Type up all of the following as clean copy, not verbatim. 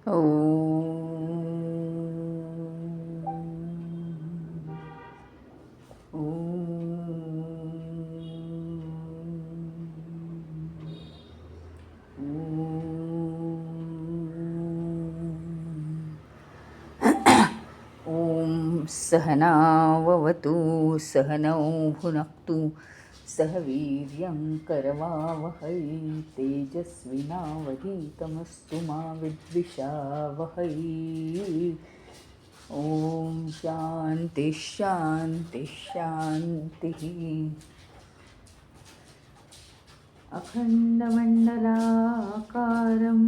ॐ सहनाववतु सहनौ भुनक्तु सह वीर्यं करवावहै तेजस्विनावधीतमस्तु मा विद्विषावहै। ॐ शान्ति शान्ति शान्तिः। अखण्डमण्डलाकारं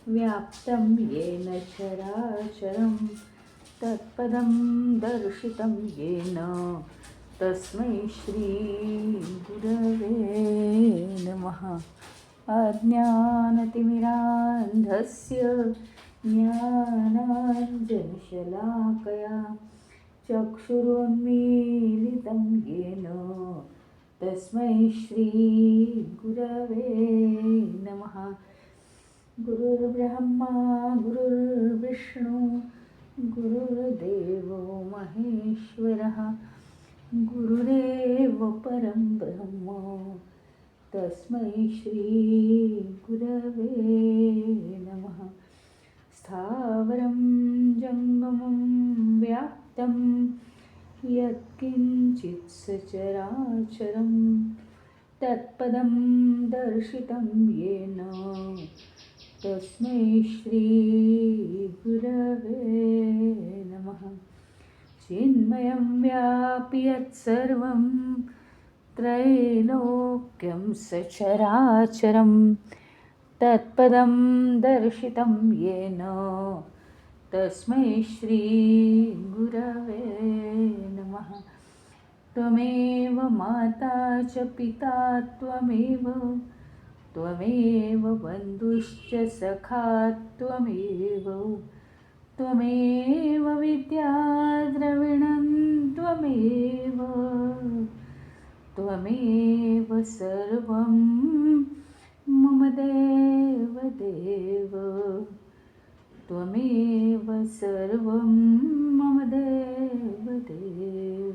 व्याप्तं येन चराचरं तत्पदं दर्शितं येन तस्मै श्रीगुरवे नमः। अज्ञानतिमिरान्धस्य ज्ञानाञ्जनशलाकया चक्षुरुन्मीलितं येन तस्मै श्रीगुरवे नमः। गुरुर्ब्रह्मा गुरुर्विष्णु गुरुर्देवो महेश्वरः गुरुरेव परं ब्रह्म तस्मै श्रीगुरवे नमः। स्थावरं जङ्गमं व्याप्तं यत्किञ्चित् सचराचरं तत्पदं दर्शितं येन तस्मै श्रीगुरवे नमः। चिन्मयं व्यापि यत्सर्वं त्रैलोक्यं सचराचरं तत्पदं दर्शितं येन तस्मै श्रीगुरवे नमः। त्वमेव माता च पिता त्वमेव बन्धुश्च सखा त्वमेव विद्या द्रविणं त्वमेव सर्वं मम देवदेव त्वमेव सर्वं मम देवदेव।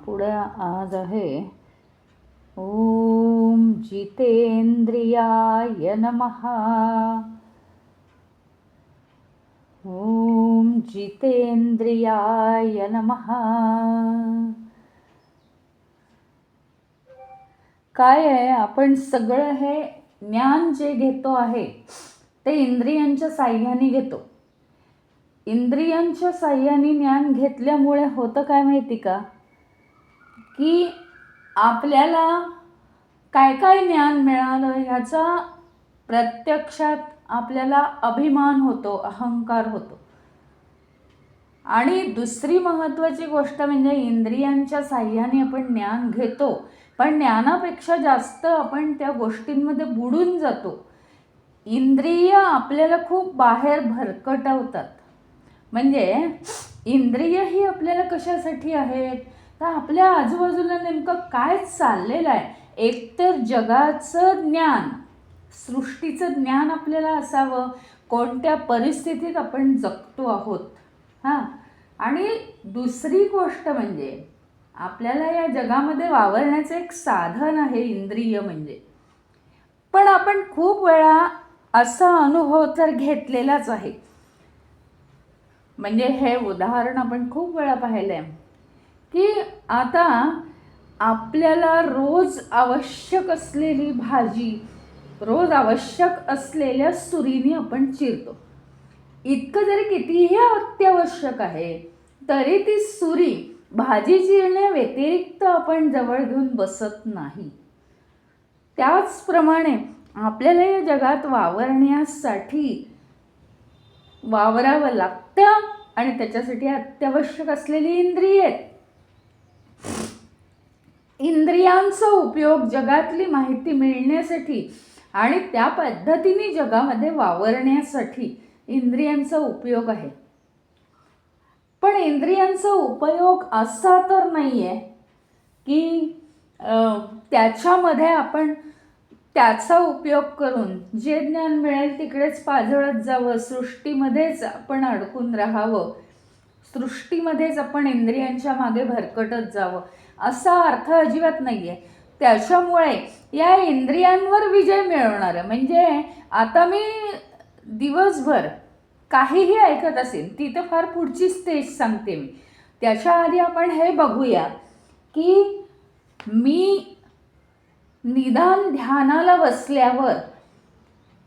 पुढे आज आहे ओम जितेंद्रियाय नमः। ओम जितेंद्रियाय नमः। काय आहे, आपण सगळं हे ज्ञान जे घेतो आहे ते इंद्रियांच्या साह्याने घेतो. इंद्रियांच्या साह्याने ज्ञान घेतल्यामुळे होतं काय माहिती का, की आपल्याला काय काय ज्ञान मिळालं ह्याचा प्रत्यक्षात आपल्याला अभिमान होतो, अहंकार होतो. आणि दुसरी महत्त्वाची गोष्ट म्हणजे इंद्रियांच्या साह्याने आपण ज्ञान घेतो, पण ज्ञानापेक्षा जास्त आपण त्या गोष्टींमध्ये बुडून जातो. इंद्रिय आपल्याला खूप बाहेर भरकटवतात. म्हणजे इंद्रिय ही आपल्याला कशासाठी आहेत, तर आपल्या आजूबाजूला नेमकं काय चाललेलं आहे, एकतर जगाचं ज्ञान, सृष्टीचं ज्ञान आपल्याला असावं, कोणत्या परिस्थितीत आपण जगतो आहोत. आणि दुसरी गोष्ट म्हणजे आपल्याला या जगामध्ये वावरण्याचं एक साधन आहे इंद्रिय म्हणजे. पण आपण खूप वेळा असा अनुभव तर घेतलेलाच आहे. म्हणजे हे उदाहरण आपण खूप वेळा पाहिलं आहे की आता आपल्याला रोज आवश्यक असलेली भाजी रोज आवश्यक असलेल्या सुरीने आपण चिरतो. इतकं जरी कितीही अत्यावश्यक आहे तरी ती सुरी भाजी चिरण्या व्यतिरिक्त आपण जवळ घेऊन बसत नाही. त्याचप्रमाणे आपल्याला या जगात वावरण्यासाठी वावरावं लागतं आणि त्याच्यासाठी अत्यावश्यक असलेली इंद्रिय आहेत. इंद्रियांचा उपयोग जगातली माहिती मिळण्यासाठी आणि त्या पद्धतीने जगामध्ये वावरण्यासाठी इंद्रियांचा उपयोग आहे. पण इंद्रियांचा उपयोग असा तर नाही आहे की त्याच्यामध्ये आपण त्याचा उपयोग करून जे ज्ञान मिळेल तिकडेच पाझळत जावं, सृष्टीमध्येच आपण अडकून राहावं, सृष्टीमध्येच आपण इंद्रियांच्या मागे भरकटत जावं, असा अर्थ अजिबात नाही आहे. त्याच्यामुळे या इंद्रियांवर विजय मिळवणार म्हणजे आता मी दिवसभर काहीही ऐकत असेल, ती तर फार पुढची स्टेज सांगते मी. त्याच्या आधी आपण हे बघूया की मी निदान ध्यानाला बसल्यावर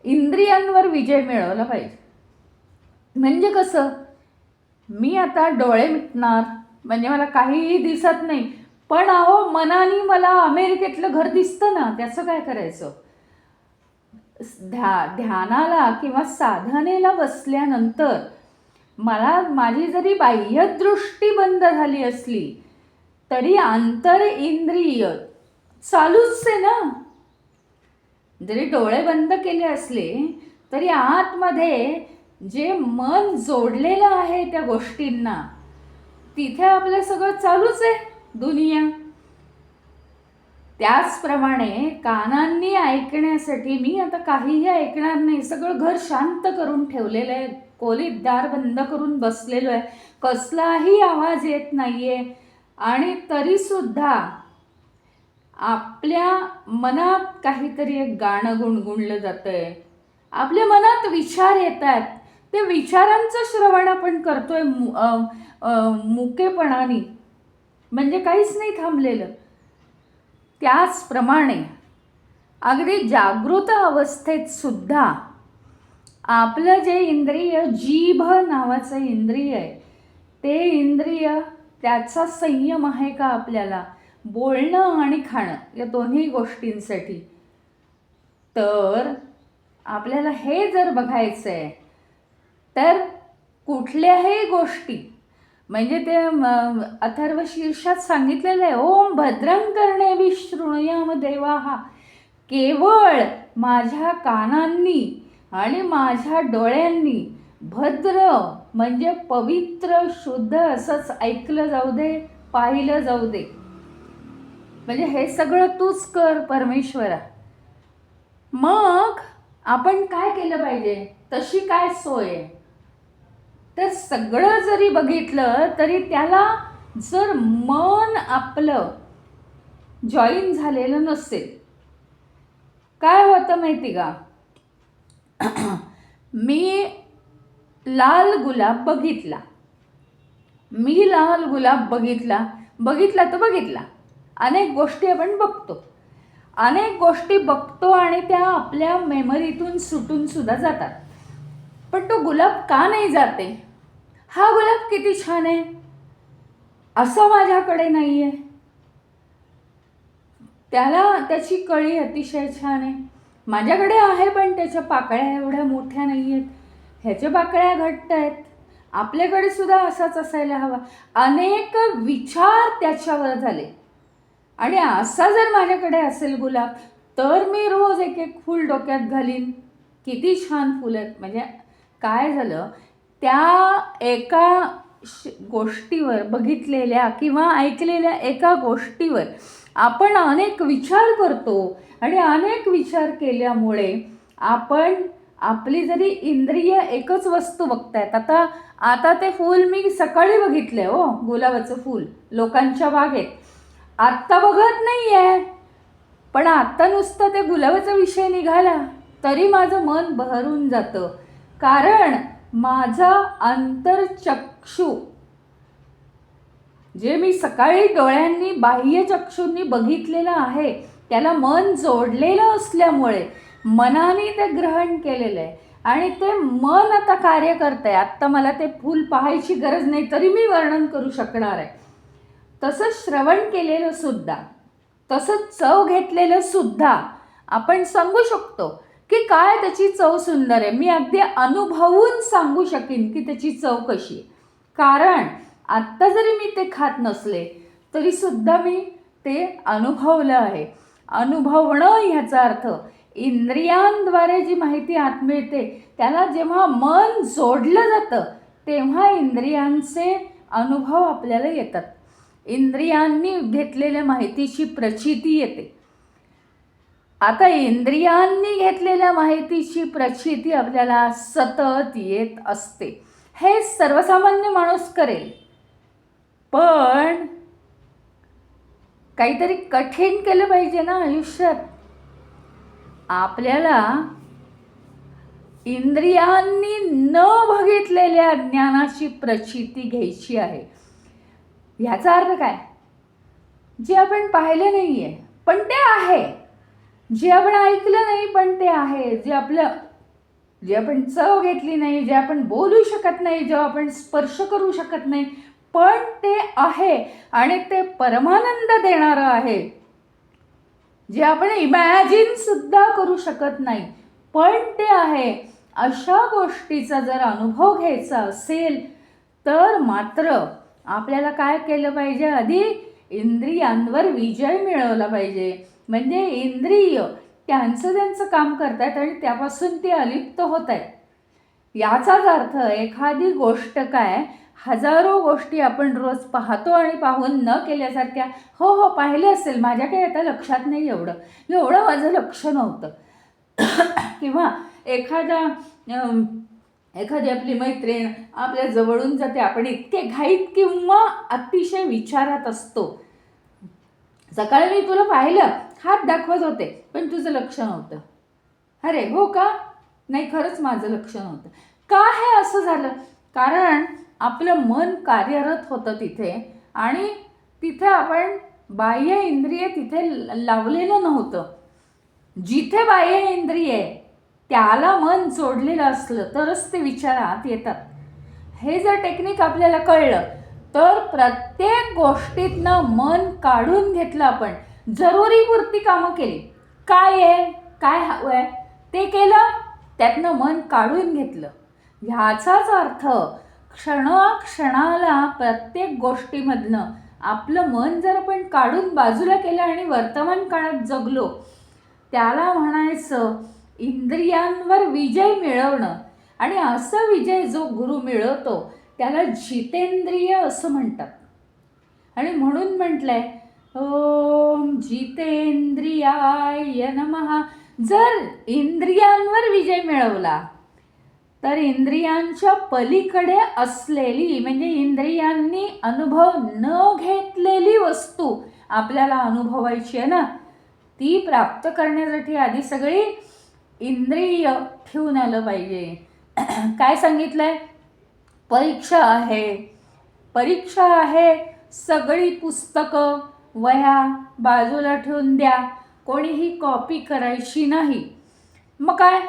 इंद्रियांवर विजय मिळवला पाहिजे. म्हणजे कसं, मी आता डोळे मिटणार म्हणजे मला काहीही दिसत नाही, पण अहो मनाने मला अमेरिकेतलं घर दिसतं ना, त्याचं काय करायचं. ध्यानाला किंवा साधनेला बसल्यानंतर मला माझी जरी बाह्यदृष्टी बंद झाली असली तरी आंतर इंद्रिय चालूच आहे ना. जरी डोळे बंद केले असले तरी आतमध्ये जे मन जोडलेलं आहे त्या गोष्टींना, तिथे आपलं सगळं चालूच आहे दुनिया. त्याचप्रमाणे कानांनी ऐकण्यासाठी मी आता काहीही ऐकणार नाही, सगळं घर शांत करून ठेवलेलं आहे, खोलीत दार बंद करून बसलेलो आहे, कसलाही आवाज येत नाही आहे. आणि तरीसुद्धा आपल्या मनात काहीतरी एक गाणं गुणगुणलं जातं आहे, आपल्या मनात विचार येत आहेत, ते विचारांचं श्रवण आपण करतोय मुकेपणाने, म्हणजे काहीच नाही थांबलेलं. त्याचप्रमाणे अगदी जागृत अवस्थेत सुद्धा आपलं जे इंद्रिय, जीभ नावाचं इंद्रिय आहे, ते इंद्रिय त्याचा संयम आहे का आपल्याला बोलणं आणि खाणं या दोन्ही गोष्टींसाठी. तर आपल्याला हे जर बघायचं आहे तर कुठल्याही गोष्टी म्हणजे ते अथर्व शीर्षात सांगितलेलं आहे, ओम भद्रं कर्णेभिः शृणुयाम देवाः, केवळ माझ्या कानांनी आणि माझ्या डोळ्यांनी भद्र म्हणजे पवित्र शुद्ध असंच ऐकलं जाऊ दे, पाहिलं जाऊ दे. म्हणजे हे सगळं तूच कर परमेश्वरा. मग आपण काय केलं पाहिजे, तशी काय सोय. तर सगळं जरी बघितलं तरी त्याला जर मन आपलं जॉईन झालेलं नसेल, काय होतं माहिती का, मी लाल गुलाब बघितला, मी लाल गुलाब बघितला तर बघितला. अनेक गोष्टी आपण बघतो, अनेक गोष्टी बघतो आणि त्या आपल्या मेमरीतून सुटून सुद्धा जातात. पण तो गुलाब का नाही जाते, हा गुलाब किती छान आहे, असं माझ्याकडे नाही आहे. त्याची कळी अतिशय छान आहे, माझ्याकडे आहे पण त्याच्या पाकळ्या एवढ्या मोठ्या नाही आहेत, ह्याच्या पाकळ्या घट्ट आहेत. आपल्याकडे सुद्धा असाच असायला हवा. अनेक विचार त्याच्यावर झाले. आणि असा जर माझ्याकडे असेल गुलाब तर मी रोज एक एक फूल डोक्यात घालीन. किती छान फुलं आहेत. म्हणजे काय झालं, त्या एका गोष्टीवर, बघितलेल्या किंवा ऐकलेल्या एका गोष्टीवर आपण अनेक विचार करतो. आणि अनेक विचार केल्यामुळे आपण आपली जरी इंद्रिय एकच वस्तू बघतायत. आता ते फूल मी सकाळी बघितले हो, गुलाबाचं फूल लोकांच्या बागेत. आत्ता बघत नाही आहे, पण आत्ता नुसतं ते गुलाबाचा विषय निघाला तरी माझं मन बहरून जातं. कारण माझा अंतरचक्षू, जे मी सकाळी डोळ्यांनी बाह्यचक्षूंनी बघितलेलं आहे, त्याला मन जोडलेलं असल्यामुळे मनाने ते ग्रहण केलेलं आहे. आणि ते मन आता कार्य करत आहे. आत्ता मला ते फूल पाहायची गरज नाही तरी मी वर्णन करू शकणार आहे. तसंच श्रवण केलेलं सुद्धा, तसंच चव घेतलेलं सुद्धा आपण सांगू शकतो की काय त्याची चव सुंदर आहे. मी अगदी अनुभवून सांगू शकीन की त्याची चव कशी आहे. कारण आत्ता जरी मी ते खात नसले तरीसुद्धा मी ते अनुभवलं आहे. अनुभवणं ह्याचा अर्थ इंद्रियांद्वारे जी माहिती आत मिळते त्याला जेव्हा मन जोडलं जातं तेव्हा इंद्रियांचे अनुभव आपल्याला येतात. इंद्रियांनी घेतलेल्या माहितीची प्रचिती येते. आता इंद्रियांनी घेतलेल्या माहितीची प्रचिती आपल्याला सतत येत असते. हे सर्वसामान्य माणूस करेल, पण काहीतरी कठीण केलं पाहिजे ना आयुष्यात. आपल्याला इंद्रियांनी न बघितलेल्या ज्ञानाची प्रचिती घ्यायची आहे. ह्याचा अर्थ काय, जे आपण पाहिलं नाही आहे पण ते आहे, जे आपण ऐकलं नाही पण ते आहे, जे आपण चव घेतली नाही, जे आपण बोलू शकत नाही, जे आपण स्पर्श करू शकत नाही, पण ते आहे. आणि ते परमानंद देणारं आहे, जे आपण इमॅजिन सुद्धा करू शकत नाही पण ते आहे. अशा गोष्टीचा जर अनुभव घ्यायचा असेल तर मात्र आपल्याला काय केलं पाहिजे, आधी इंद्रियांवर विजय मिळवला पाहिजे. म्हणजे इंद्रिय त्यांचं काम करतात आणि त्यापासून ते अलिप्त होत आहेत. याचाच अर्थ एखादी गोष्ट काय, हजारो गोष्टी आपण रोज पाहतो आणि पाहून न केल्यासारख्या, हो पाहिले असेल, माझ्या काही आता लक्षात नाही, एवढं माझं लक्ष नव्हतं. किंवा एखादी आपली मैत्रीण आपल्या जवळून जाते, आपण इतके घाईत किंवा अतिशय विचारात असतो. सकाळी मी तुला पाहिलं, हात दाखवत होते पण तुझं लक्ष नव्हतं. अरे हो का, नाही खरंच माझं लक्ष नव्हतं. का हे असं झालं? कारण आपलं मन कार्यरत होतं तिथे आणि तिथे आपण बाह्य इंद्रिय तिथे लावलेलं नव्हतं. जिथे बाह्य इंद्रिय त्याला मन जोडलेलं असलं तरच ते विचार आत येतात. हे जर टेक्निक आपल्याला कळलं तर प्रत्येक गोष्टीतनं मन काढून घेतलं आपण, जरुरीपुरती कामं केली, काय आहे काय हवं आहे ते केलं, त्यातनं मन काढून घेतलं. ह्याचाच अर्थ क्षणाला प्रत्येक गोष्टीमधनं आपलं मन जर आपण काढून बाजूला केलं आणि वर्तमान काळात जगलो, त्याला म्हणायचं इंद्रियांवर विजय मिळवणं. आणि असं विजय जो गुरु मिळवतो त्याला जितेंद्रिय असं म्हणतात. आणि म्हणून म्हटलंय ओम जितेंद्रियाय नमः. जर इंद्रियांवर विजय मिळवला तर इंद्रियांच्या पलीकडे असलेली, म्हणजे इंद्रियांनी अनुभव न घेतलेली वस्तू आपल्याला अनुभवायची आहे ना, ती प्राप्त करण्यासाठी आधी सगळी इंद्रिय ठेवून आलं पाहिजे. काय सांगितलंय, परीक्षा आहे, सगळी पुस्तकं वह्या बाजूला ठेवून द्या, कोणीही कॉपी करायची नाही. मग काय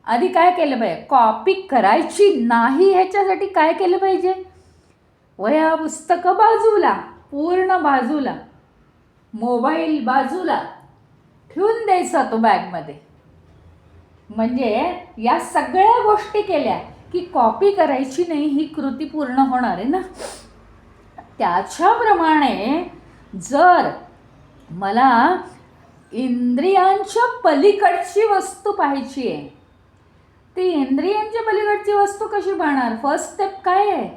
आधी काय केलं पाहिजे, कॉपी करायची नाही ह्याच्यासाठी काय केलं पाहिजे, वह्या पुस्तकं बाजूला, पूर्ण बाजूला, मोबाईल बाजूला ठेवून द्यायचा तो बॅगमध्ये. म्हणजे या सगळ्या गोष्टी केल्या की कॉपी करायची नाही, ही कृती पूर्ण होणार आहे ना. त्याच्याप्रमाणे जर मला इंद्रियांच्या पलीकडची वस्तू पाहायची आहे, ती इंद्रियांच्या पलीकडची वस्तू कशी पाहणार? फर्स्ट स्टेप काय आहे?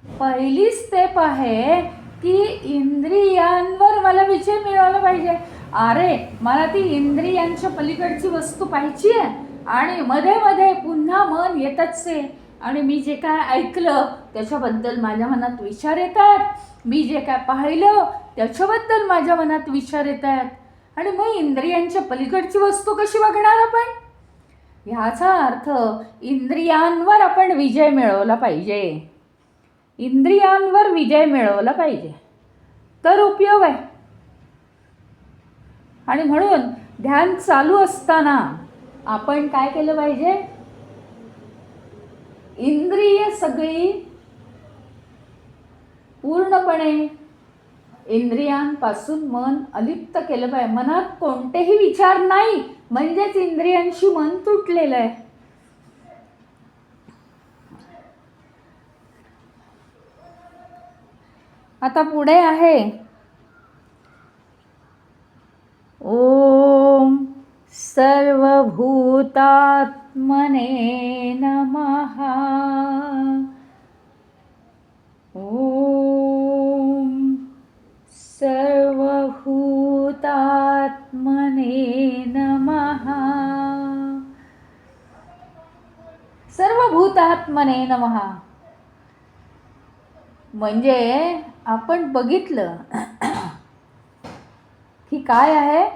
पहिली स्टेप आहे की इंद्रियांवर मला विजय मिळवला पाहिजे. अरे मला ती इंद्रियांच्या पलीकडची वस्तू पाहायची आहे आणि मध्ये मध्ये पुन्हा मन येतच आहे आणि मी जे काय ऐकलं त्याच्याबद्दल माझ्या मनात विचार येतात, मी जे काय पाहिलं त्याच्याबद्दल माझ्या मनात विचार येतात, आणि मग इंद्रियांच्या पलीकडची वस्तू कशी बघणार आपण? ह्याचा अर्थ इंद्रियांवर आपण विजय मिळवला पाहिजे. इंद्रियांवर विजय मिळवला पाहिजे तर उपयोग आहे. आणि म्हणून ध्यान चालू असताना आपण काय केलं पाहिजे? इंद्रिय सगळी पूर्णपणे इंद्रियांपासून मन अलिप्त केलं पाहिजे. मनात कोणतेही विचार नाही म्हणजेच इंद्रियांशी मन तुटलेलं आहे. आता पुढे आहे ओम सर्वभूतात्मने नमः. ओम सर्वभूतात्मने नमः. सर्वभूतात्मने नमः म्हणजे आपण बघितलं की काय आहे?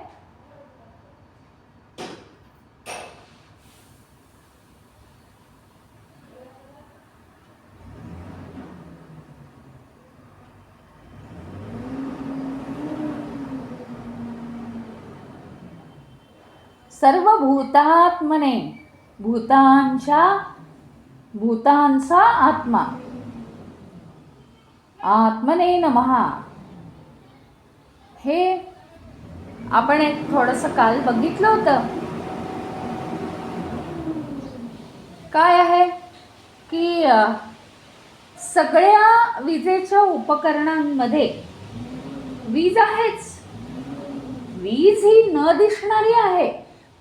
सर्वभूतात्मने, भूतांचा आत्मा, आत्मने नमः. हे आपण एक थोडंसं काल बघितलं होतं. काय आहे की सगळ्या विजेच्या उपकरणांमध्ये वीज आहेच. वीज ही न दिसणारी आहे,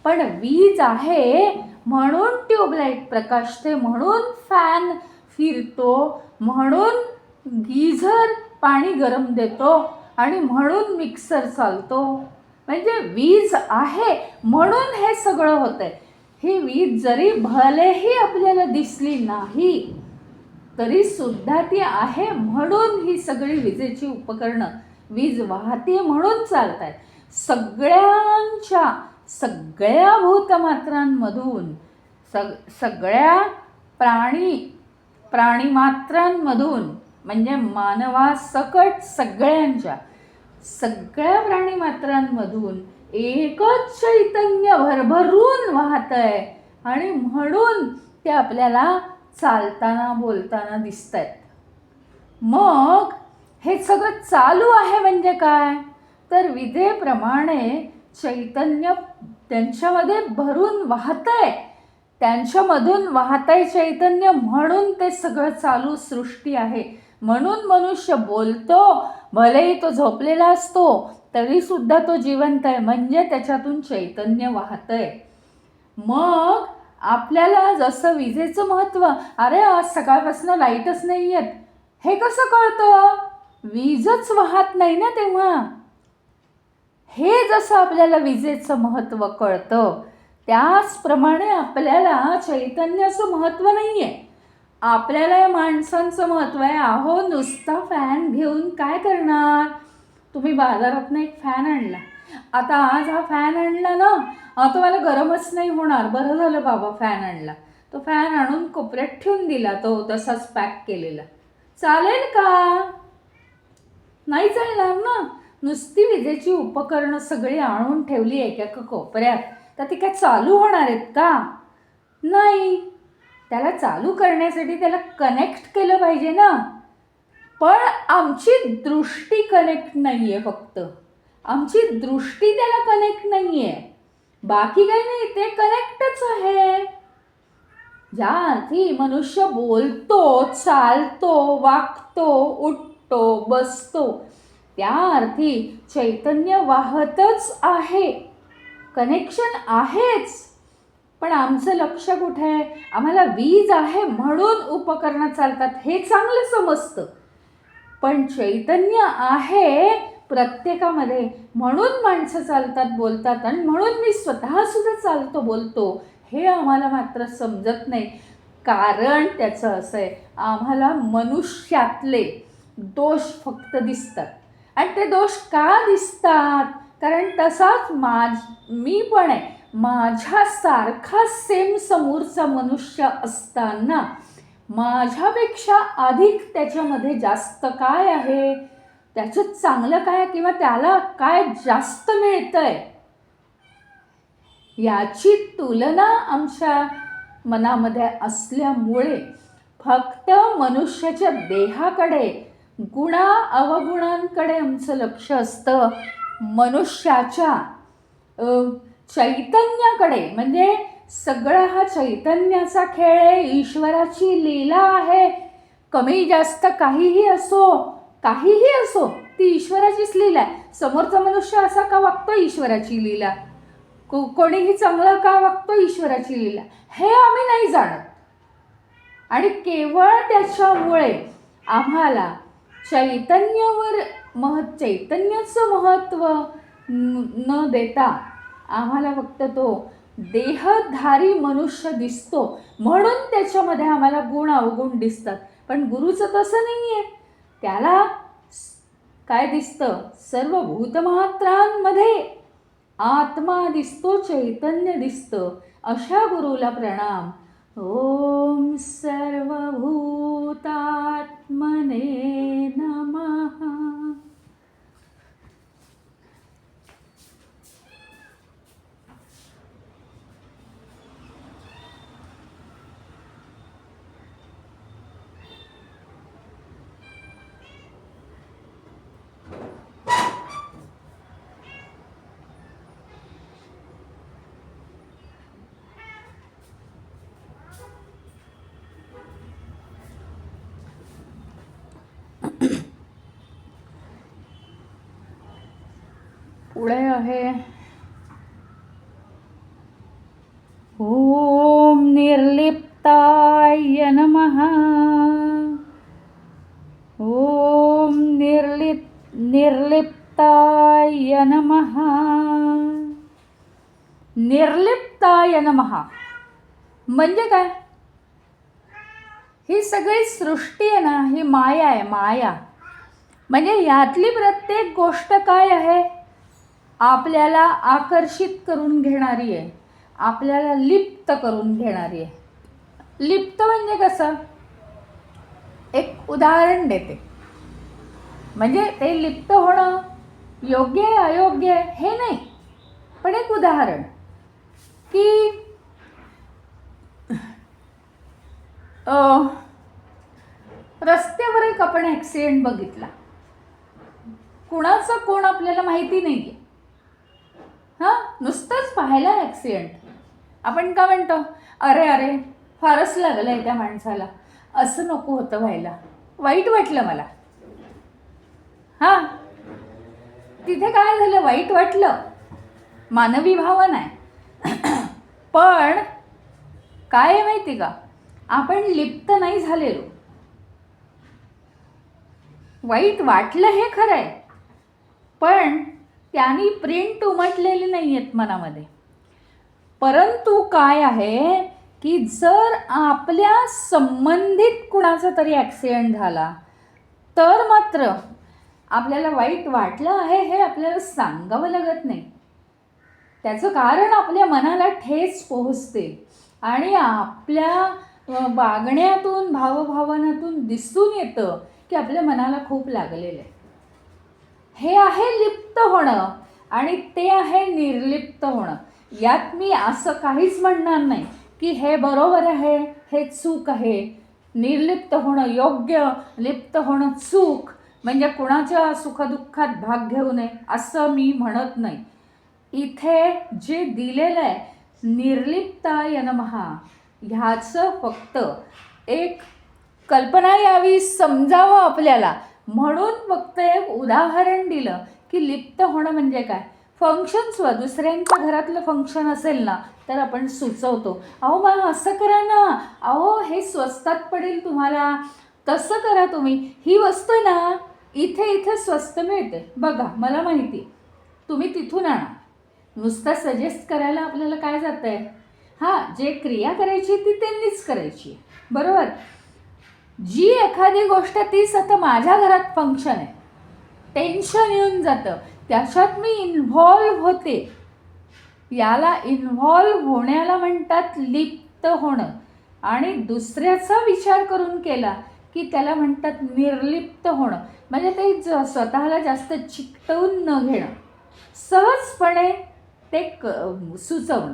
पण वीज आहे म्हणून ट्यूबलाईट प्रकाशते, म्हणून फॅन फिरतो, म्हणून गीझर पाणी गरम देतो आणि म्हणून मिक्सर चालतो. म्हणजे वीज आहे म्हणून हे सगळं होतंय. ही वीज जरी भलेही आपल्याला दिसली नाही तरी सुद्धा ती आहे म्हणून ही सगळी विजेची उपकरणं वीज वाहते म्हणून चालत आहेत. सगळ्या भूतमात्रांमधून सगळ्या प्राणीमात्रांमधून म्हणजे मानवासकट सगळ्या प्राणीमात्रांमधून एकच चैतन्य भरभरून वाहत आहे आणि म्हणून ते आपल्याला चालताना बोलताना दिसत आहेत. मग हे सगळं चालू आहे म्हणजे काय? तर विजेप्रमाणे चैतन्य त्यांच्यामध्ये भरून वाहतंय, त्यांच्यामधून वाहतंय चैतन्य, म्हणून ते सगळं चालू सृष्टी आहे. म्हणून मनुष्य बोलतो, भलेही तो झोपलेला असतो तरी सुद्धा तो जिवंत आहे, म्हणजे त्याच्यातून चैतन्य वाहतंय. मग आपल्याला जसं विजेचं महत्त्व, अरे आज सकाळपासून लाईटच नाही आहेत, हे कसं कळतं? वीजच वाहत नाही ना तेव्हा. हे जसं आपल्याला विजेचं महत्त्व कळतं त्याचप्रमाणे आपल्याला चैतन्याचं महत्त्व नाही आहे. आपल्याला या माणसांचं महत्त्व आहे. अहो नुसता फॅन घेऊन काय करणार? तुम्ही बाजारातनं एक फॅन आणला, आता आज हा फॅन आणला ना, आता मला गरमच नाही होणार, बरं झालं बाबा फॅन आणला. तो फॅन आणून कोपऱ्यात ठेवून दिला, तो तसाच पॅक केलेला, चालेल का? नाही चालणार ना. नुसती विजेची उपकरणं सगळी आणून ठेवली आहे एका कोपऱ्यात, तर ती काय चालू होणार आहेत का? नाही. त्याला चालू करण्यासाठी त्याला कनेक्ट केलं पाहिजे ना. पण आमची दृष्टी कनेक्ट नाही आहे. फक्त आमची दृष्टी त्याला कनेक्ट नाही आहे, बाकी काही नाही, ते कनेक्टच आहे. ज्या अर्थी मनुष्य बोलतो, चालतो, वागतो, उठतो, बसतो, त्या अर्थी चैतन्य वाहतच आहे, कनेक्शन आहेच. पण आमचं लक्ष कुठे आहे? आम्हाला वीज आहे म्हणून उपकरणं चालतात हे चांगलं समजतं, पण चैतन्य आहे प्रत्येकामध्ये म्हणून माणसं चालतात, बोलतात, आणि म्हणून मी स्वतःसुद्धा चालतो, बोलतो, हे आम्हाला मात्र समजत नाही. कारण त्याचं असं आहे, आम्हाला मनुष्यातले दोष फक्त दिसतात. आणि ते दोष का दिसतात? कारण तसाच मी पण आहे, माझ्यासारखा सेम समोरचा मनुष्य असताना माझ्यापेक्षा अधिक त्याच्यामध्ये जास्त काय आहे, त्याचं चांगलं काय, किंवा त्याला काय जास्त मिळतंय, याची तुलना आमच्या मनामध्ये असल्यामुळे फक्त मनुष्याच्या देहाकडे, गुणा अवगुणांकडे आमचं लक्ष असतं. मनुष्याच्या चैतन्याकडे, म्हणजे सगळा हा चैतन्याचा खेळ आहे, ईश्वराची लीला आहे. कमी जास्त काहीही असो ती ईश्वराचीच लीला आहे. समोरचा मनुष्य असा का वागतो, ईश्वराची लीला. कोणीही चांगलं का वागतो, ईश्वराची लीला. हे आम्ही नाही जाणत. आणि केवळ त्याच्यामुळे आम्हाला चैतन्याचं महत्त्व न देता आम्हाला फक्त तो देहधारी मनुष्य दिसतो, म्हणून त्याच्यामध्ये आम्हाला गुण अवगुण दिसतात. पण गुरुचं तसं नाही आहे. त्याला काय दिसतं? सर्व भूतमात्रांमध्ये आत्मा दिसतो, चैतन्य दिसतं. अशा गुरुला प्रणाम. ओम सर्वभूतात्मने नमः. पुढे आहे ओम निर्लिप्ताय नमः. ओम निर्लिप्ताय नमः. निर्लिप्ताय नमः म्हणजे काय? ही सगळी सृष्टी आहे ना, ही माया आहे. माया म्हणजे यातली प्रत्येक गोष्ट काय आहे? आपल्याला आकर्षित करून घेणारी आहे, आपल्याला लिप्त करून घेणारी आहे. लिप्त म्हणजे कसं? एक उदाहरण देते. म्हणजे ते लिप्त होणं योग्य आहे अयोग्य आहे हे नाही, पण एक उदाहरण की रस्त्यावर एक आपण ॲक्सिडेंट बघितला. कुणाचं कोण आपल्याला माहिती नाही आहे. नुसतंच पाहायला ॲक्सिडेंट. आपण का म्हणतो, अरे अरे फारच लागलं आहे त्या माणसाला, असं नको होतं व्हायला, वाईट वाटलं मला. तिथे काय झालं? वाईट वाटलं, मानवी भावना आहे. पण काय आहे माहिती का? आपण लिप्त नाही झालेलो. वाईट वाटलं हे खरं आहे, पण त्यांनी प्रिंट उमटलेली नाही आहेत मनामध्ये. परंतु काय आहे की जर आपल्या संबंधित कुणाचा तरी ॲक्सिडेंट झाला तर मात्र आपल्याला वाईट वाटलं आहे हे आपल्याला सांगावं लागत नाही. त्याचं कारण आपल्या मनाला ठेच पोहोचते आणि आपल्या वागण्यातून, भावभावनातून दिसून येतं की आपल्या मनाला खूप लागलेलं आहे. हे आहे लिप्त होणं आणि ते आहे निर्लिप्त होणं. यात मी असं काहीच म्हणणार नाही की हे बरोबर आहे, हे चूक आहे. निर्लिप्त होणं योग्य, लिप्त होणं चूक, म्हणजे कुणाच्या सुखदुःखात भाग घेऊ नये असं मी म्हणत नाही. इथे जे दिलेलं आहे निर्लिप्ताय नमः, ह्याचं फक्त एक कल्पना यावी, समजावं आपल्याला म्हणून फक्त एक उदाहरण दिलं की लिप्त होणं म्हणजे काय. फंक्शन्स दुसऱ्यांच्या घरातलं फंक्शन असेल ना तर आपण सुचवतो, अहो मग असं करा ना, अहो हे स्वस्तात पडेल तुम्हाला, तसं करा तुम्ही, ही वस्तू ना इथे इथे स्वस्त मिळते बघा, मला माहिती, तुम्ही तिथून आणा. नुसतं सजेस्ट करायला आपल्याला काय जातं आहे. हां, जे क्रिया करायची ती त्यांनीच करायची, बरोबर. जी एखादी गोष्ट तीच आता माझ्या घरात फंक्शन आहे, टेन्शन येऊन जातं, त्याच्यात मी इन्व्हॉल्व होते, याला इन्व्हॉल्व होण्याला म्हणतात लिप्त होणं. आणि दुसऱ्याचा विचार करून केला की त्याला म्हणतात निर्लिप्त होणं. म्हणजे ते स्वतःला जास्त चिकटवून न घेणं, सहजपणे ते सुचवणं.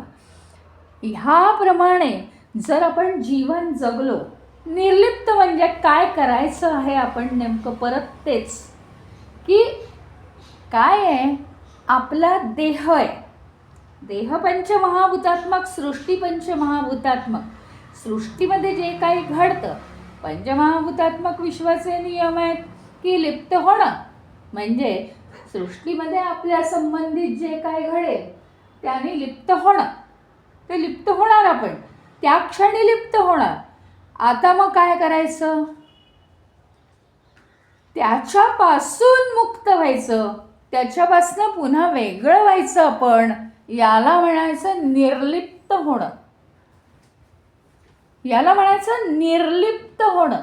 ह्याप्रमाणे जर आपण जीवन जगलो, निर्लिप्त म्हणजे काय करायचं आहे आपण नेमकं, परत तेच की काय आहे, आपला देह आहे, देह पंचमहाभूतात्मक, सृष्टी पंचमहाभूतात्मक. सृष्टीमध्ये जे काही घडतं पंचमहाभूतात्मक विश्वाचे नियम आहेत की लिप्त होणं, म्हणजे सृष्टीमध्ये आपल्या संबंधित जे काय घडेल त्याने लिप्त होणं, ते लिप्त होणार, आपण त्या क्षणी लिप्त होणार. आता मग काय करायचं, त्याच्यापासून मुक्त व्हायचं, त्याच्यापासून पुन्हा वेगळं व्हायचं आपण, याला म्हणायचं निर्लिप्त होणं. याला म्हणायचं निर्लिप्त होणं.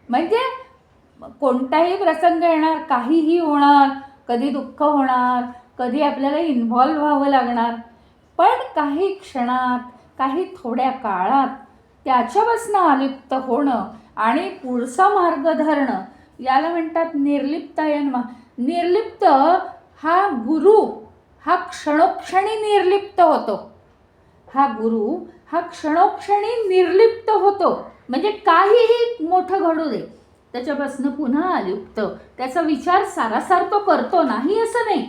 म्हणजे कोणताही प्रसंग येणार, काहीही होणार, कधी दुःख होणार, कधी आपल्याला इन्व्हॉल्व व्हावं लागणार, पण काही क्षणात, काही थोड्या काळात त्याच्यापासून अलिप्त होणं आणि पुढचा मार्ग धरणं, याला म्हणतात निर्लिप्ताय नमः. निर्लिप्त हा गुरु, हा क्षणोक्षणी निर्लिप्त होतो. हा गुरु हा क्षणोक्षणी निर्लिप्त होतो, म्हणजे काहीही मोठं घडू दे त्याच्यापासून पुन्हा अलिप्त. त्याचा विचार सारासार तो करतो, नाही असं नाही,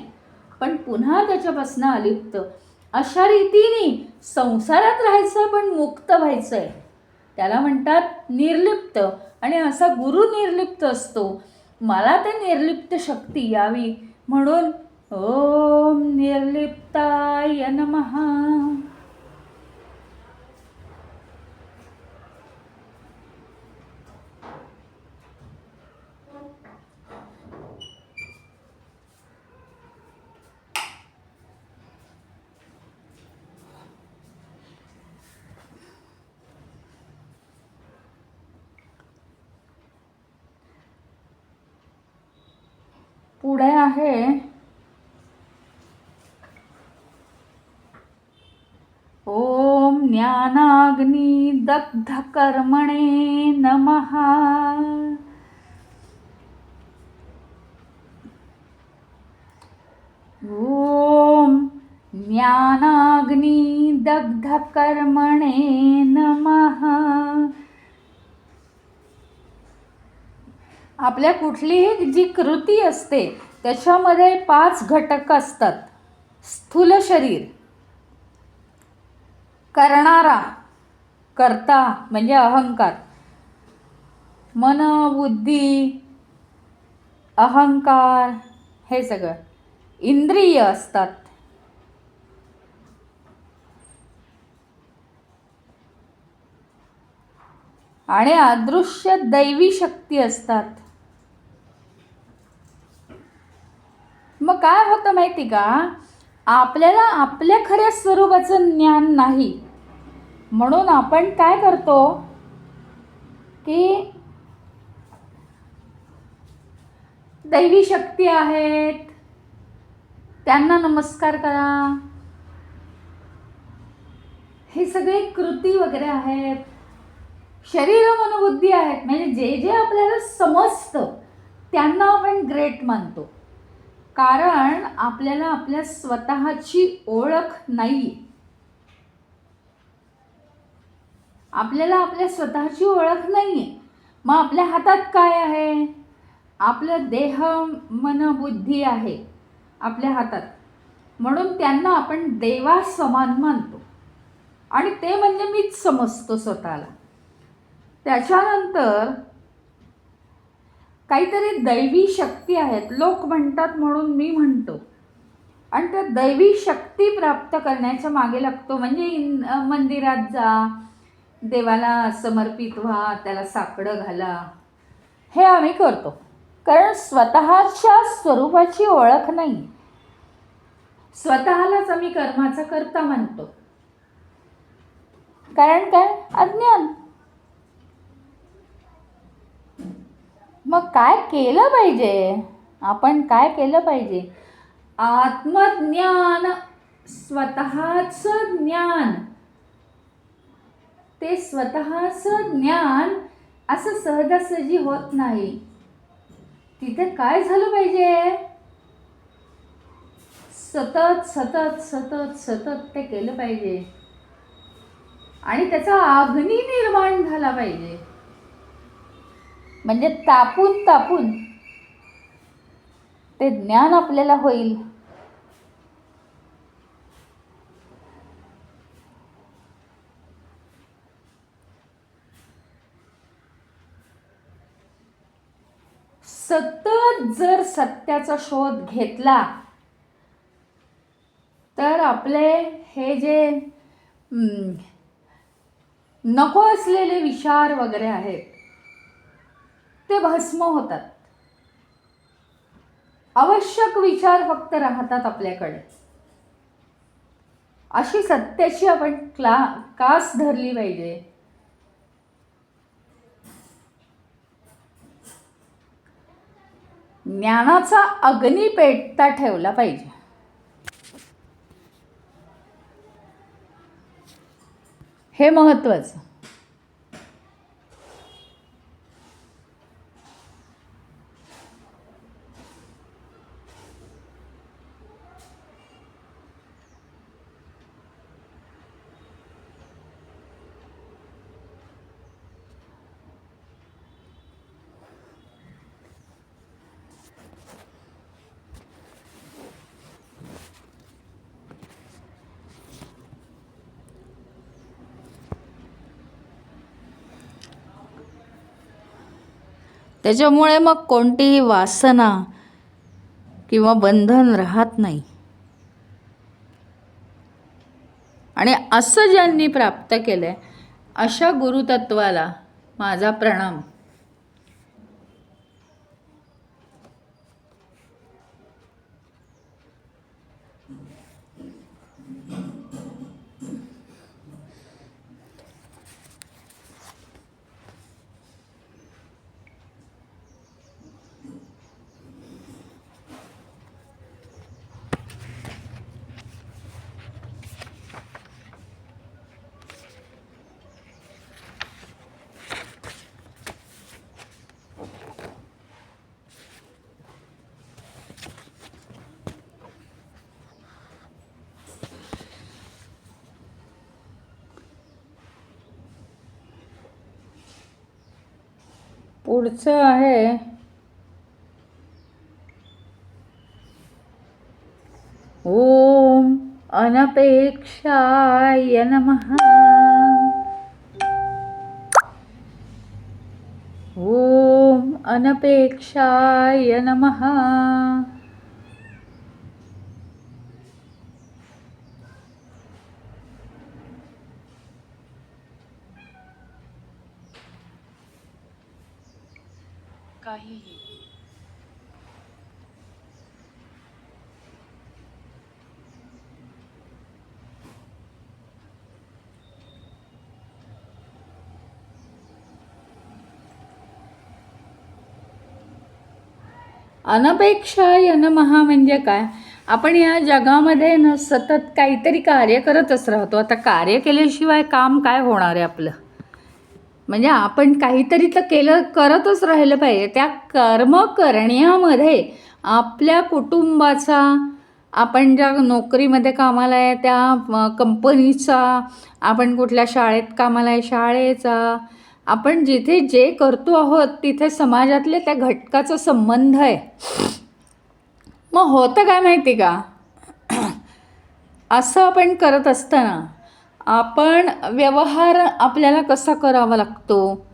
पण पुन्हा त्याच्यापासून अलिप्त. अशा रीतीने संसारात राहायचं पण मुक्त व्हायचं आहे, त्याला म्हणतात निर्लिप्त. आणि असा गुरु निर्लिप्त असतो. मला ते निर्लिप्त शक्ती यावी म्हणून ओम निर्लिप्ताय नमः. पुढे आहे ओम ज्ञानाग्नी दग्ध कर्मणे नमः. ओम ज्ञानाग्नी दग्ध कर्मणे नमः. आपल्या कुठलीही जी कृती असते त्याच्यामध्ये 5 घटक असतात. स्थूल शरीर, करणारा, कर्ता म्हणजे अहंकार, मन, बुद्धी, अहंकार, हे सगळं इंद्रिय असतात. आणि अदृश्य दैवी शक्ती असतात. मग काय होतं माहिती का, आपल्याला आपल्या खऱ्या स्वरूपाचं ज्ञान नाही, म्हणून आपण काय करतो की दैवी शक्ती आहेत त्यांना नमस्कार करा, हे सगळे कृती वगैरे आहेत, शरीर मनोबुद्धी आहेत, म्हणजे जे जे आपल्याला समजतं त्यांना आपण ग्रेट मानतो. कारण आपल्याला आपल्या स्वतःची ओळख नाही, आपल्याला आपल्या स्वतःची ओळख नाही आहे. मग आपल्या हातात काय आहे? आपलं देह मन बुद्धी आहे आपल्या हातात, म्हणून त्यांना आपण देवासमान मानतो आणि ते म्हणजे मीच समजतो स्वतःला. त्याच्यानंतर काहीतरी दैवी शक्ती आहेत लोक म्हणतात म्हणून मी म्हणतो, आणि त्या दैवी शक्ती प्राप्त करण्याच्या मागे लागतो. म्हणजे मंदिरात जा, देवाला समर्पित व्हा, त्याला साकडं घाला, हे आम्ही करतो. कारण स्वतःच्या स्वरूपाची ओळख नाही, स्वतःलाच आम्ही कर्माचा कर्ता मानतो. कारण काय? अज्ञान. मग काय केलं पाहिजे? आपण काय केलं पाहिजे? आत्मज्ञान, स्वतःचं ज्ञान. ते स्वतःचं ज्ञान असं सहजासहजी होत नाही. तिथे काय झालं पाहिजे? सतत सतत सतत सतत ते केलं पाहिजे आणि त्याचा अग्नी निर्माण झाला पाहिजे. म्हणजे तापून तापून ते ज्ञान आपल्याला होईल. सतत जर सत्याचा शोध घेतला तर आपले हे जे नको असलेले विचार वगैरे आहेत ते भस्म होतात. आवश्यक विचार फक्त राहतात आपल्याकडे. अशी सत्याची आपण कास धरली पाहिजे. ज्ञानाचा अग्नी पेटता ठेवला पाहिजे. हे महत्त्वाचं. त्याच्यामुळे मग कोणतीही वासना किंवा बंधन राहत नाही. आणि असं ज्यांनी प्राप्त केलंय अशा गुरुतत्वाला माझा प्रणाम. पुढचं आहे ओम अनपेक्षाय नमः. ओम अनपेक्षाय नमः. काहीही अनपेक्षाय नमः म्हणजे काय? आपण या जगामध्ये न सतत काहीतरी कार्य करतच राहतो. आता कार्य केल्याशिवाय काम काय होणार आहे आपलं? म्हणजे आपण काहीतरी तर करतच राहिलं पाहिजे. त्या कर्म करण्यामध्ये आपल्या कुटुंबाचा, आपण ज्या नोकरीमध्ये कामाला आहे त्या कंपनीचा, आपण कुठल्या शाळेत कामाला आहे शाळेचा, आपण जिथे जे करतो आहोत तिथे समाजातले त्या घटकाचा संबंध आहे. मग होतं काय माहिती का, असं आपण करत असताना आपण व्यवहार आपल्याला कसा करावा लागतो,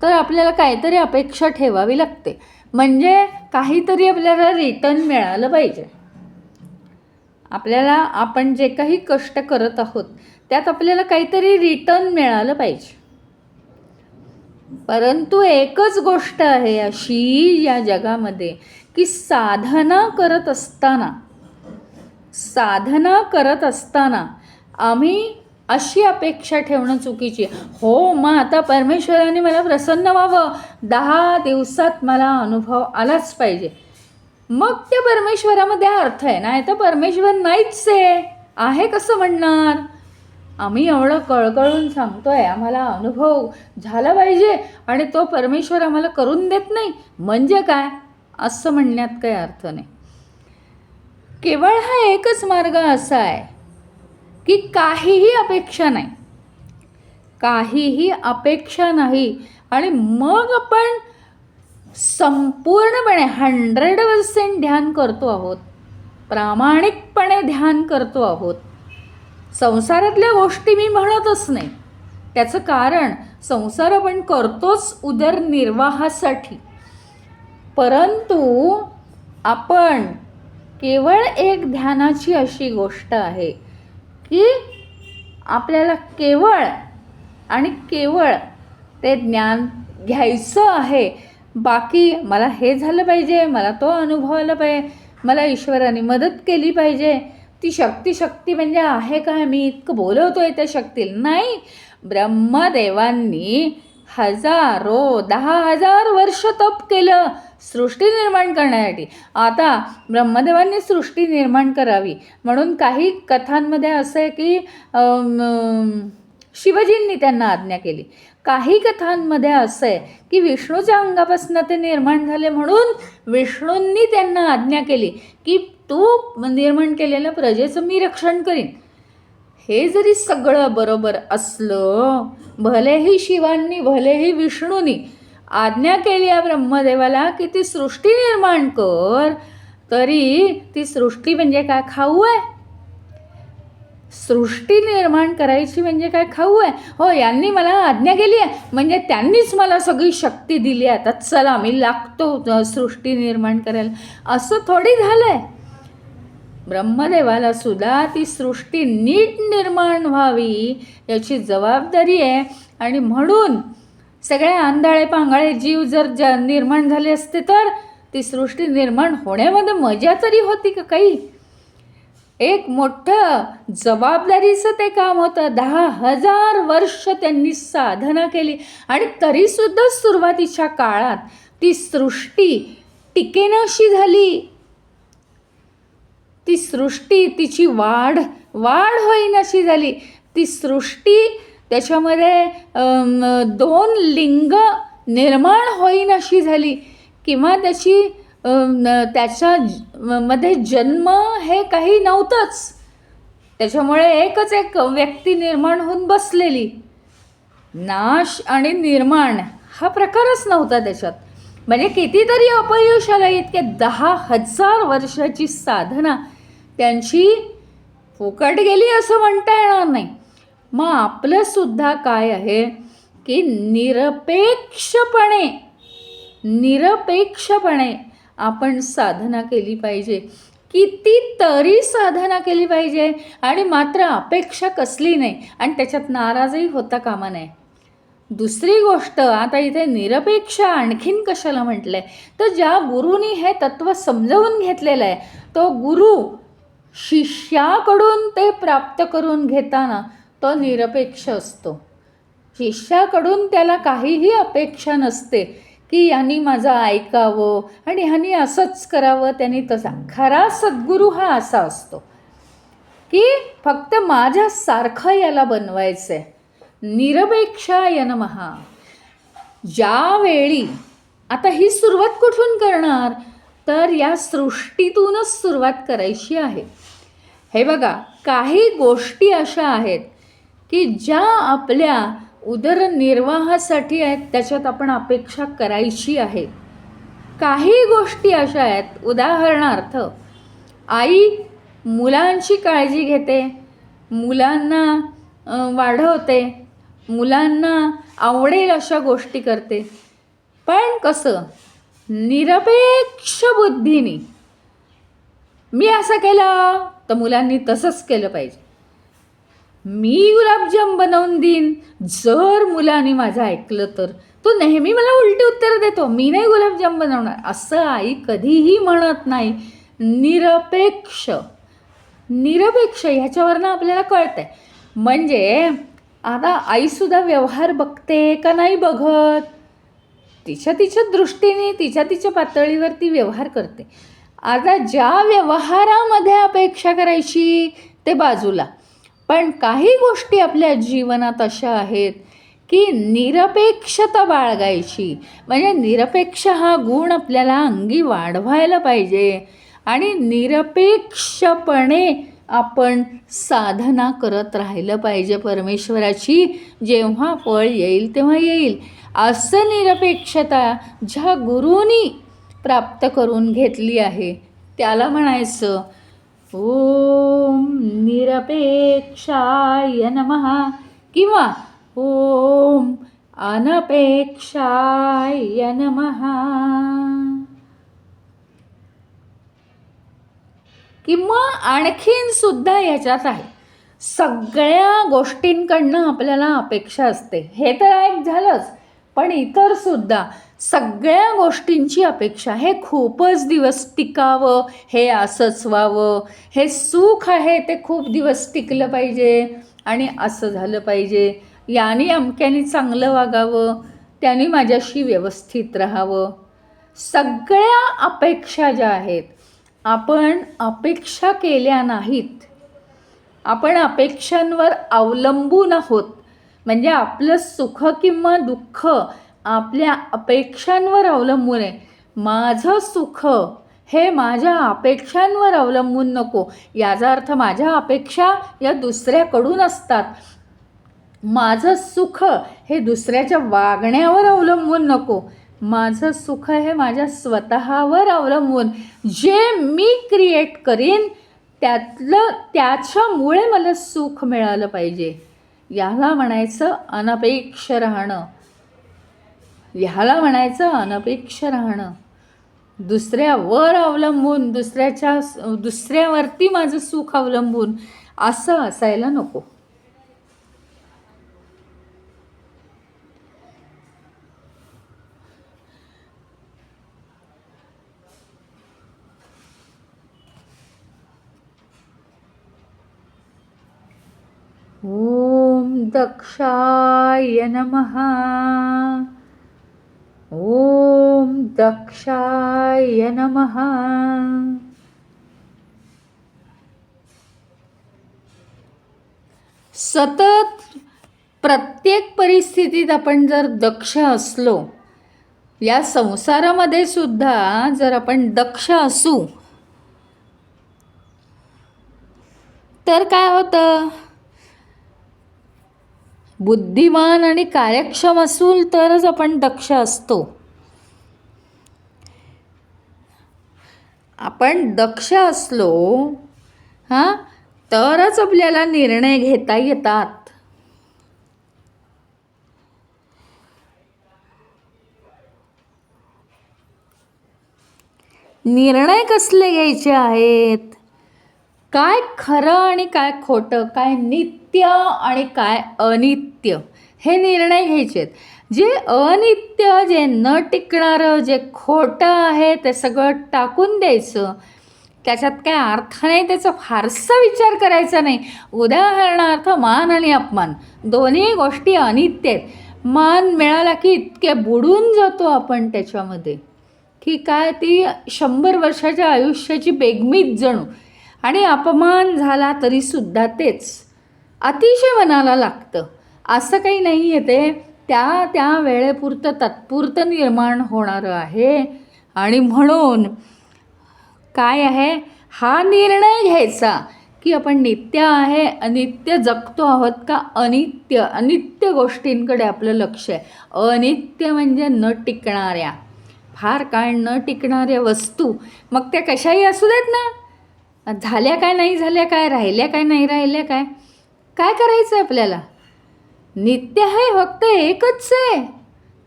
तर आपल्याला काहीतरी अपेक्षा ठेवावी लागते. म्हणजे काहीतरी आपल्याला रिटर्न मिळालं पाहिजे. आपल्याला आपण जे काही कष्ट करत आहोत त्यात आपल्याला काहीतरी रिटर्न मिळालं पाहिजे. परंतु एकच गोष्ट आहे अशी या जगामध्ये की साधना करत असताना आम्ही अशी अपेक्षा ठेवणं चुकीची आहे. हो, मग आता परमेश्वराने मला प्रसन्न व्हावं, 10 दिवसात मला अनुभव आलाच पाहिजे, मग त्या परमेश्वरामध्ये अर्थ आहे. नाही तर परमेश्वर नाहीच आहे कसं म्हणणार. आम्ही एवढं कळकळून सांगतोय आम्हाला अनुभव झाला पाहिजे आणि तो परमेश्वर आम्हाला करून देत नाही, म्हणजे काय, असं म्हणण्यात काही अर्थ नाही. केवळ हा एकच मार्ग असा आहे की काहीही अपेक्षा नाही आणि मग आपण संपूर्णपणे 100% ध्यान करतो आहोत, प्रामाणिकपणे ध्यान करतो आहोत. संसारातल्या गोष्टी मी म्हणतच नाही. त्याचं कारण संसार आपण करतोच उदरनिर्वाहासाठी, परंतु आपण केवळ एक ध्यानाची अशी गोष्ट आहे की आपल्याला केवळ ते ज्ञान घ्यायचं आहे. बाकी मला हे झालं पाहिजे, मला तो अनुभव आला पाहिजे, मला ईश्वराने मदत केली पाहिजे. ती शक्ती म्हणजे आहे काय, मी इतकं बोलवतो आहे त्या शक्तीला नाही. ब्रह्मदेवांनी 10,000 वर्ष तप केलं सृष्टी निर्माण करण्यासाठी. आता ब्रह्मदेवांनी सृष्टी निर्माण करावी म्हणून काही कथांमध्ये असं आहे की शिवजींनी त्यांना आज्ञा केली. काही कथांमध्ये असं आहे की विष्णूच्या अंगापासून ते निर्माण झाले म्हणून विष्णूंनी त्यांना आज्ञा केली की तू निर्माण केलेल्या प्रजेचं मी रक्षण करीन. हे जरी सगळं बरोबर असलं, भलेही शिवांनी भलेही विष्णूंनी आज्ञा केली आहे ब्रह्मदेवाला की ती सृष्टी निर्माण कर, तरी ती सृष्टी म्हणजे काय खाऊ आहे? सृष्टी निर्माण करायची म्हणजे काय खाऊ आहे? हो, यांनी मला आज्ञा केली आहे म्हणजे त्यांनीच मला सगळी शक्ती दिली आहे, आता चला मी लागतो सृष्टी निर्माण करायला, असं थोडी झालं आहे. ब्रह्मदेवाला सुद्धा ती सृष्टी नीट निर्माण व्हावी याची जबाबदारी आहे. आणि म्हणून सगळे आंधळे पांगळे जीव जर निर्माण झाले असते तर ती सृष्टी निर्माण होण्यामध्ये मजा तरी होती का काही? एक मोठं जबाबदारीचं ते काम होतं. 10,000 वर्ष त्यांनी साधना केली आणि तरीसुद्धा सुरुवातीच्या काळात ती सृष्टी टिकेनाशी झाली. ती सृष्टी तिची वाढ होईनाशी झाली. ती सृष्टी त्याच्यामध्ये 2 लिंग निर्माण होईनाशी झाली किंवा त्याच्यामध्ये जन्म हे काही नव्हतंच. त्याच्यामुळे एकच एक व्यक्ती निर्माण होऊन बसलेली. नाश आणि निर्माण हा प्रकारच नव्हता त्याच्यात. म्हणजे कितीतरी अपयश आलं. इतके 10,000 वर्षाची साधना त्यांची फुकट गेली असं म्हणता येणार नाही. मग आपलंसुद्धा काय आहे की निरपेक्षपणे आपण साधना केली पाहिजे. कितीतरी साधना केली पाहिजे आणि मात्र अपेक्षा कसली नाही आणि त्याच्यात नाराजही होता कामा नये. दुसरी गोष्ट, आता इथे निरपेक्ष आणखीन कशाला म्हटलं आहे, तर ज्या गुरुनी हे तत्त्व समजावून घेतलेलं आहे तो गुरु शिष्याकडून ते प्राप्त करून घेताना तो निरपेक्ष असतो. शिष्याकडून त्याला काहीही अपेक्षा नसते की यांनी माझं ऐकावं आणि ह्यांनी असंच करावं त्यांनी तसा. खरा सद्गुरू हा असा असतो की फक्त माझ्यासारखं याला बनवायचं आहे. निरपेक्षाय नमः. ज्यावेळी आता ही सुरुवात कुठून करणार, तर या सृष्टीतूनच सुरुवात करायची आहे. हे बघा, काही गोष्टी अशा आहेत की ज्या आपल्या उदरनिर्वाहासाठी आहेत, त्याच्यात आपण अपेक्षा करायची आहे. काही गोष्टी अशा आहेत, उदाहरणार्थ आई मुलांची काळजी घेते, मुलांना वाढवते, मुलांना आवडेल अशा गोष्टी करते, पण कसं निरपेक्ष बुद्धीने मी असं केलं तर मुलांनी तसंच केलं पाहिजे, मी गुलाबजाम बनवून देईन जर मुलांनी माझं ऐकलं तर, तो नेहमी मला उलटी उत्तर देतो, मी नाही गुलाबजाम बनवणार, असं आई कधीही म्हणत नाही. निरपेक्ष ह्याच्यावरनं आपल्याला कळतंय. म्हणजे आता आईसुद्धा व्यवहार बघते का नाही बघत, तिच्या दृष्टीने तिच्या पातळीवर ती व्यवहार करते. आता ज्या व्यवहारामध्ये अपेक्षा करायची ते बाजूला, पण काही गोष्टी आपल्या जीवनात अशा आहेत की निरपेक्षता बाळगायची. म्हणजे निरपेक्ष हा गुण आपल्याला अंगी वाढवायला पाहिजे आणि निरपेक्षपणे आपण साधना करत राहिलं पाहिजे परमेश्वराची. जेव्हा फळ येईल तेव्हा येईल असं निरपेक्षता ज्या गुरूंनी प्राप्त करून घेतली आहे त्याला म्हणायचं ओम निरपेक्षाय नमः किंवा ओम अनपेक्षाय नमः. किंवा आणखीन सुद्धा याच्यात आहे, सगळ्या गोष्टींकडनं आपल्याला अपेक्षा असते, हे तर एक झालंच, पण इतर सुद्धा सगळ्या गोष्टींची अपेक्षा, हे खूपच दिवस टिकावं, हे असंच व्हावं, हे सुख आहे ते खूप दिवस टिकलं पाहिजे आणि असं झालं पाहिजे, याने अमक्याने चांगलं वागावं, त्याने माझ्याशी व्यवस्थित राहावं. सगळ्या अपेक्षा ज्या आहेत, आपण अपेक्षा केल्या नाहीत, आपण अपेक्षांवर अवलंबून आहोत. म्हणजे आपलं सुख किंवा दुःख आपल्या अपेक्षांवर अवलंबून आहे. माझं सुख हे माझ्या अपेक्षांवर अवलंबून नको, याचा अर्थ माझ्या अपेक्षा या दुसऱ्याकडून असतात. माझं सुख हे दुसऱ्याच्या वागण्यावर अवलंबून नको, माझं सुख हे माझ्या स्वतःवर अवलंबून, जे मी क्रिएट करीन त्याच्यामुळे मला सुख मिळालं पाहिजे. याला म्हणायचं अनपेक्ष राहणं, ह्याला म्हणायचं अनपेक्ष राहणं. दुसऱ्यावर अवलंबून, दुसऱ्यावरती माझं सुख अवलंबून असं असायला नको. ओम दक्षाय नमः. ओम दक्षाय नमः. सतत प्रत्येक परिस्थितीत आपण जर दक्ष असलो, या संसारामध्ये सुद्धा जर आपण दक्ष असू तर काय होतं, बुद्धिमान आणि कार्यक्षम असूल तरच आपण दक्ष असतो. आपण दक्ष असलो तरच आपल्याला निर्णय घेता येतात. निर्णय कसले घ्यायचे आहेत, काय खरं आणि काय खोटं, काय नित्य आणि काय अनित्य, हे निर्णय घ्यायचे आहेत. जे अनित्य, जे न टिकणारं, जे खोटं आहे ते सगळं टाकून द्यायचं, त्याच्यात काय अर्थ नाही, त्याचा फारसा विचार करायचा नाही. उदाहरणार्थ मान आणि अपमान दोन्ही गोष्टी अनित्य आहेत. मान मिळाला की इतके बुडून जातो आपण त्याच्यामध्ये की काय ती 100 वर्षाच्या आयुष्याची बेगमीच जणू. आणि अपमान झाला तरीसुद्धा तेच अतिशय मनाला लागतं. असं काही नाही आहे, ते त्या वेळेपुरतं तात्पुरतं निर्माण होणारं आहे. आणि म्हणून काय आहे, हा निर्णय घ्यायचा की आपण नित्य आहे, अनित्य जगतो आहोत का अनित्य अनित्य गोष्टींकडे आपलं लक्ष आहे. अनित्य म्हणजे न टिकणाऱ्या, फार काळ न टिकणाऱ्या वस्तू, मग त्या कशाही असू देत ना, झाल्या काय नाही झाल्या काय, राहिल्या काय नाही राहिल्या काय, काय करायचं आहे आपल्याला. नित्य आहे फक्त एकच आहे,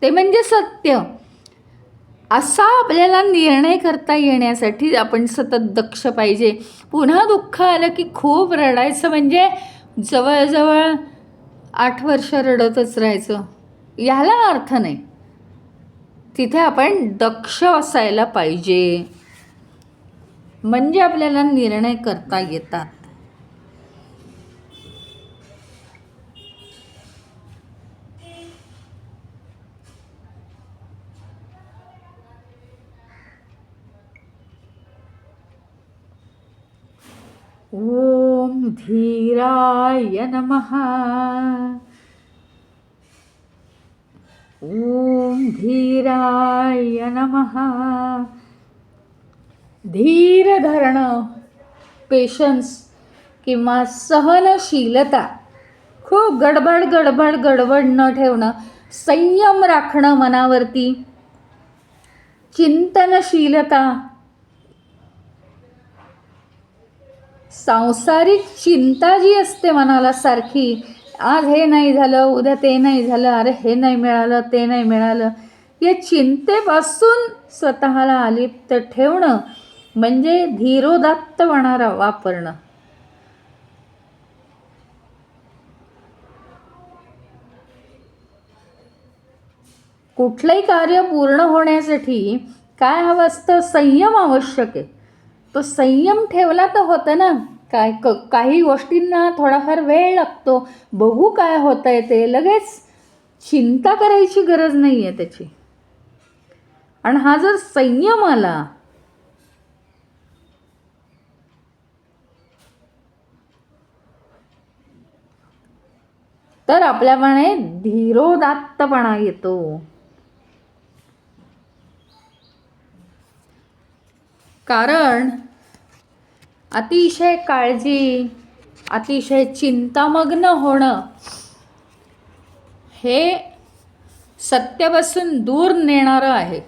ते म्हणजे सत्य. असा आपल्याला निर्णय करता येण्यासाठी आपण सतत दक्ष पाहिजे. पुन्हा दुःख आलं की खूप रडायचं, म्हणजे जवळजवळ 8 वर्ष रडतच राहायचं, ह्याला अर्थ नाही. तिथे आपण दक्ष असायला पाहिजे, म्हणजे आपल्याला निर्णय करता येतात. ओम धीराय नमः. ओम धीराय नमः. धीर धरणं, पेशन्स किंवा सहनशीलता, खूप गडबड गडबड गडबड न ठेवणं, संयम राखणं मनावरती, चिंतनशीलता, सांसारिक चिंता जी असते मनाला सारखी, आज हे नाही झालं, उद्या ते नाही झालं, अरे हे नाही मिळालं, ते नाही मिळालं, या चिंतेपासून स्वतःला अलिप्त ठेवणं म्हणजे धीरोदात्तपणा वापरणं. कुठलंही कार्य पूर्ण होण्यासाठी काय हवं असतं, संयम आवश्यक आहे. तो संयम ठेवला तर होतं ना. काही गोष्टींना थोडाफार वेळ लागतो, बघू काय होतं आहे ते, लगेच चिंता करायची गरज नाही आहे त्याची. आणि हा जर संयम आला तर आपल्यापणे धीरोदात्तपणा येतो. कारण अतिशय काळजी, अतिशय चिंतामग्न होणं हे सत्यापासून दूर नेणारं आहे.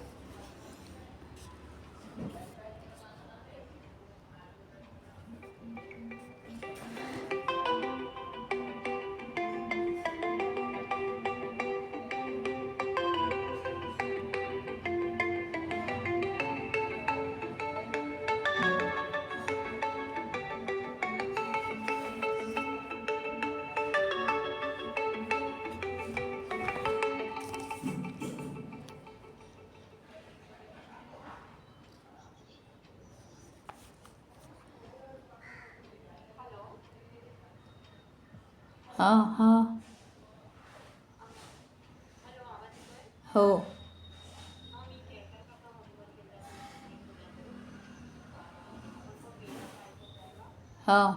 हां हां हो हां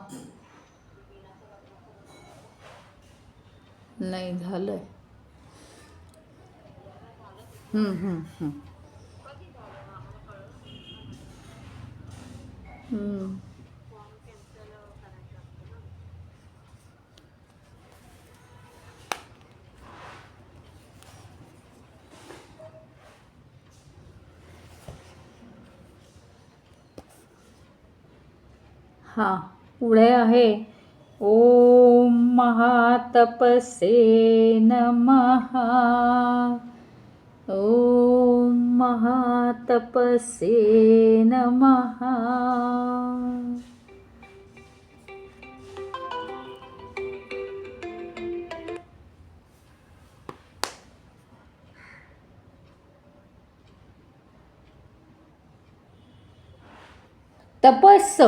नाही झालं आहे. हां पुढे आहे ओम महातपसे नमः. ओम महातपसे नमः. तपस्स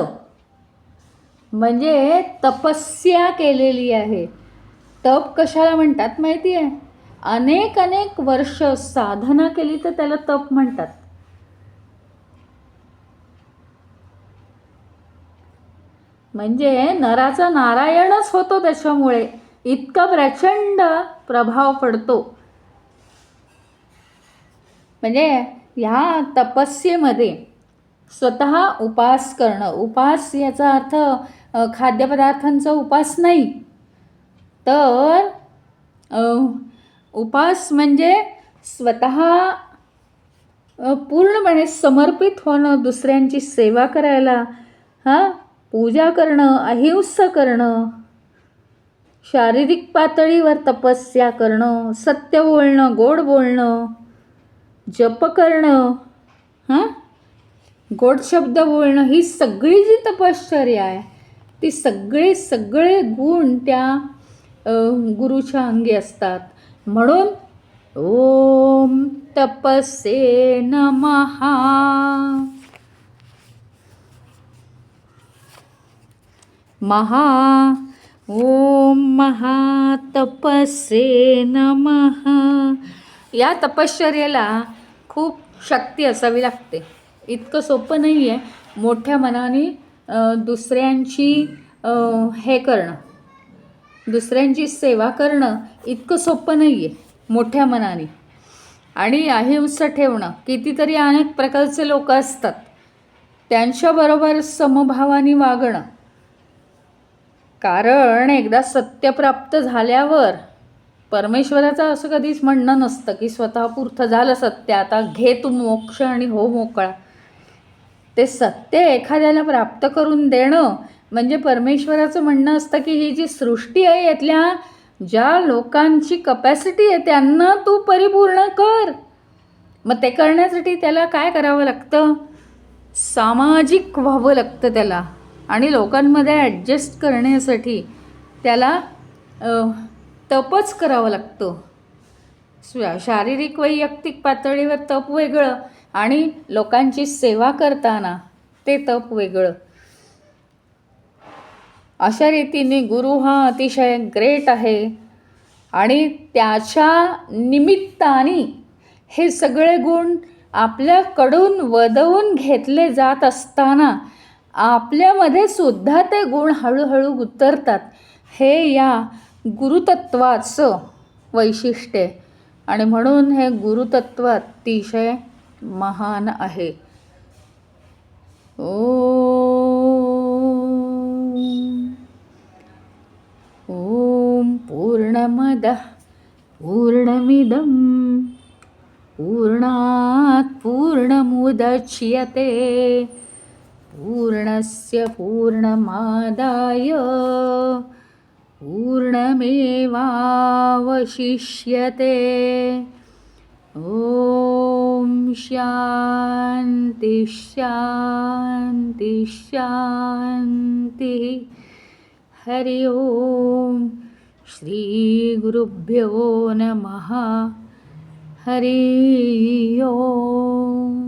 म्हणजे तपस्या केलेली आहे. तप कशाला म्हणतात माहिती आहे? अनेक अनेक वर्ष साधना केली तर त्याला तप म्हणतात. म्हणजे नराचा नारायणच होतो, त्याच्यामुळे इतका प्रचंड प्रभाव पडतो. म्हणजे ह्या तपस्येमध्ये स्वतः उपास करणं, उपास याचा अर्थ खाद्यपदार्थांचा उपास नाही, तर उपास म्हणजे स्वतः पूर्णपणे समर्पित होणं, दुसऱ्यांची सेवा करायला, पूजा करणं, अहिंसा करणं, शारीरिक पातळीवर तपस्या करणं, सत्य बोलणं, गोड बोलणं, जप करणं, गोड शब्द बोलणं, ही सगळी जी तपश्चर्या आहे ती सगळे गुण त्या गुरुच्या अंगी असतात. म्हणून ओम तपसे नमः. ओम महातपसे नमः. या तपश्चर्येला खूप शक्ती असावी लागते. इतकं सोपं नाही आहे मोठ्या मनाने दुसऱ्यांची हे करणं, दुसऱ्यांची सेवा करणं इतकं सोपं नाही आहे मोठ्या मनाने. आणि अहिंसा ठेवणं, कितीतरी अनेक प्रकारचे लोक असतात, त्यांच्याबरोबर समभावाने वागणं. कारण एकदा सत्य प्राप्त झाल्यावर परमेश्वराचं असं कधीच म्हणणं नसतं की स्वतःपुरतं झालं सत्य, आता घे तू मोक्ष आणि हो मोकळा. ते सत्य एखाद्याला प्राप्त करून देणं म्हणजे परमेश्वराचं म्हणणं असतं की ही जी सृष्टी आहे यातल्या ज्या लोकांची कपॅसिटी आहे त्यांना तू परिपूर्ण कर. मग ते करण्यासाठी त्याला काय करावं लागतं? सामाजिक व्हावं लागतं त्याला. आणि लोकांमध्ये ॲडजस्ट करण्यासाठी त्याला तपच करावं लागतं. शारीरिक वैयक्तिक पातळीवर तप वेगळं आणि लोकांची सेवा करताना ते तप वेगळं. अशा रीतीने गुरु हा अतिशय ग्रेट आहे आणि त्याच्या निमित्ताने हे सगळे गुण आपल्याकडून वदवून घेतले जात असताना आपल्यामध्ये सुद्धा ते गुण हळूहळू उतरतात. हे या गुरुतत्वाचं वैशिष्ट्य आहे आणि म्हणून हे गुरुतत्व अतिशय महान आहे. ओम पूर्णमदः पूर्णमिदं पूर्णात् पूर्णमुदच्यते पूर्णस्य पूर्णमादाय पूर्णमेवावशिष्यते. ओम शांती शांती शांती. हरि ओम. श्री गुरुभ्यो नमः. हरि ओम.